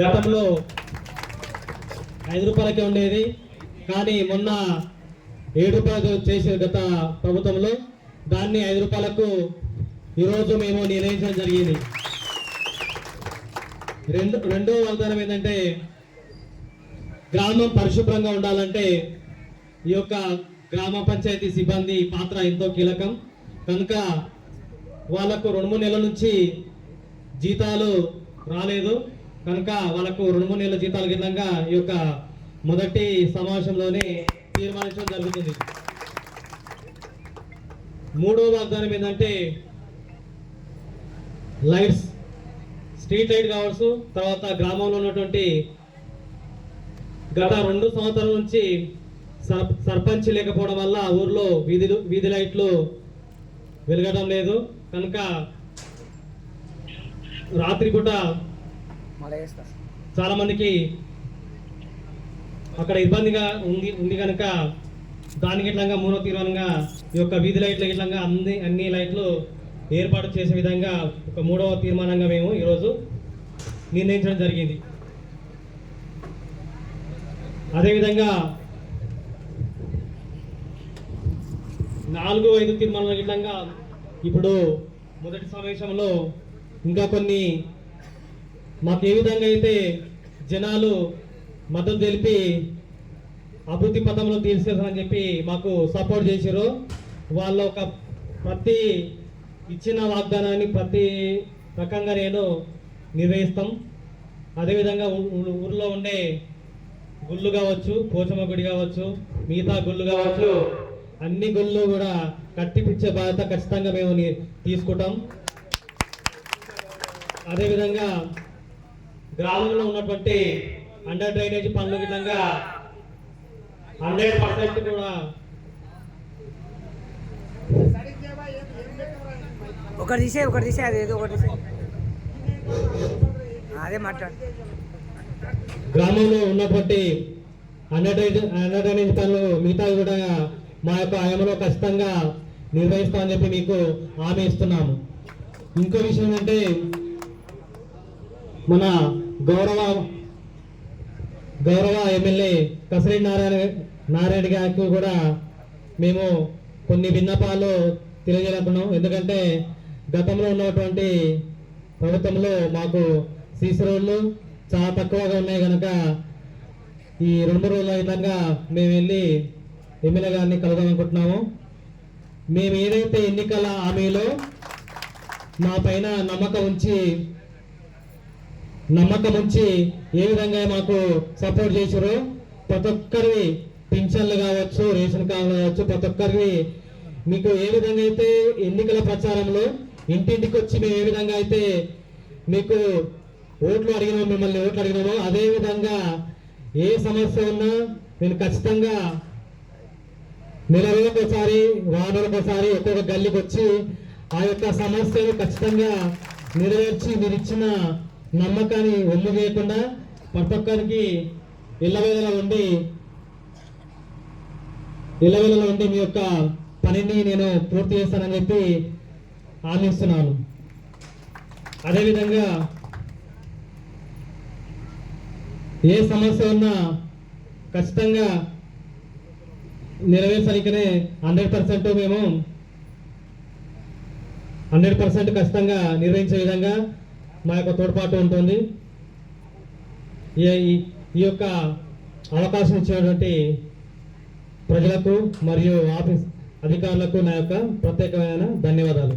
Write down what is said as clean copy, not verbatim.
గతంలో 5 రూపాయలకే ఉండేది, కానీ మొన్న 7 రూపాయలు చేసే గత ప్రభుత్వంలో దాన్ని 5 రూపాయలకు ఈరోజు మేము నిర్ణయించడం జరిగింది. రెండో వాగ్దానం ఏంటంటే, గ్రామం పరిశుభ్రంగా ఉండాలంటే ఈ యొక్క గ్రామ పంచాయతీ సిబ్బంది పాత్ర ఎంతో కీలకం. కనుక వాళ్ళకు 2-3 నెలల నుంచి జీతాలు రాలేదు. కనుక వాళ్ళకు 2-3 నెలల జీతాలు గిట్లంగా ఈ యొక్క మొదటి సమావేశంలోనే తీర్మానించడం జరుగుతుంది. మూడో వాగ్దానం ఏంటంటే, లైట్స్, స్ట్రీట్ లైట్ కావచ్చు. తర్వాత గ్రామంలో ఉన్నటువంటి గత 2 సంవత్సరాల నుంచి సర్పంచ్ లేకపోవడం వల్ల ఊర్లో వీధి లైట్లు వెలగడం లేదు. కనుక రాత్రి పూట చాలా మందికి అక్కడ ఇబ్బందిగా ఉంది కనుక దానికి ఇట్లంగా మూడో తీర్మానంగా ఈ యొక్క వీధి లైట్ల ఇట్లంగా అన్ని లైట్లు ఏర్పాటు చేసే విధంగా ఒక 3వ తీర్మానంగా మేము ఈరోజు నిర్ణయించడం జరిగింది. అదేవిధంగా 4-5 తీర్మానాల గిట్లంగా ఇప్పుడు మొదటి సమావేశంలో ఇంకా కొన్ని మాకు ఏ విధంగా అయితే జనాలు మద్దతు తెలిపి అభివృద్ధి పథంలో తీసుకెళ్తారని చెప్పి మాకు సపోర్ట్ చేశారు. వాళ్ళ ఒక ప్రతి ఇచ్చిన వాగ్దానాన్ని ప్రతి రకంగా నేను నిర్వహిస్తాం. అదేవిధంగా ఊర్లో ఉండే గుళ్ళు కావచ్చు, పోచమ్మ గుడి కావచ్చు, మిగతా గుళ్ళు కావచ్చు, అన్ని గుళ్ళు కూడా కట్టిపించే బాధ్యత ఖచ్చితంగా మేము తీసుకుంటాం. అదేవిధంగా గ్రామంలో ఉన్నటువంటి అండర్ డ్రైనేజ్ పనులు విధంగా 100% కూడా ఒకటి తీసే అదేదో ఒకటి అదే మాట్లాడు. గ్రామంలో ఉన్నటువంటి అండర్ డ్రైనేజ్ పనులు మిగతా కూడా మా యొక్క హయాంలో ఖచ్చితంగా నిర్వహిస్తామని చెప్పి మీకు హామీ ఇస్తున్నాము. ఇంకో విషయం అంటే, మన గౌరవ ఎమ్మెల్యే కసిరెడ్డి నారాయణ గారికి కూడా మేము కొన్ని విన్నపాలు తెలియజేయాలనుకున్నాం. ఎందుకంటే గతంలో ఉన్నటువంటి ప్రభుత్వంలో మాకు సీసీ రోడ్లు చాలా తక్కువగా ఉన్నాయి కనుక ఈ 2 రోజుల విధంగా మేము వెళ్ళి ఎమ్మెల్యే గారిని కలదామనుకుంటున్నాము. మేము ఏదైతే ఎన్నికల హామీలో మా పైన నమ్మకం ఉంచి ఏ విధంగా మాకు సపోర్ట్ చేశారో, ప్రతి ఒక్కరివి పింఛన్లు కావచ్చు, రేషన్ కార్డులు కావచ్చు, ప్రతి ఒక్కరివి మీకు ఏ విధంగా అయితే ఎన్నికల ప్రచారంలో ఇంటింటికి వచ్చి మేము ఏ విధంగా అయితే మీకు మిమ్మల్ని ఓట్లు అడిగినామో అదే విధంగా ఏ సమస్య ఉన్నా నేను ఖచ్చితంగా నెలకోసారి, వారాలకోసారి ఒక్కొక్క గల్లీకి వచ్చి ఆ యొక్క సమస్యను ఖచ్చితంగా నెరవేర్చి మీరు ఇచ్చిన నమ్మకాన్ని ఒమ్ము చేయకుండా ప్రతి ఒక్కరికి ఇళ్ళవేళలో ఉండి మీ యొక్క పనిని నేను పూర్తి చేస్తానని చెప్పి హామీ ఇస్తున్నాను. అదేవిధంగా ఏ సమస్య ఉన్నా ఖచ్చితంగా నెరవేర్చడానికనే 100% మేము 100% ఖచ్చితంగా నిర్వహించే విధంగా మా యొక్క తోడ్పాటు ఉంటుంది. ఈ యొక్క అవకాశం ఇచ్చినటువంటి ప్రజలకు మరియు ఆఫీస్ అధికారులకు నా యొక్క ప్రత్యేకమైన ధన్యవాదాలు.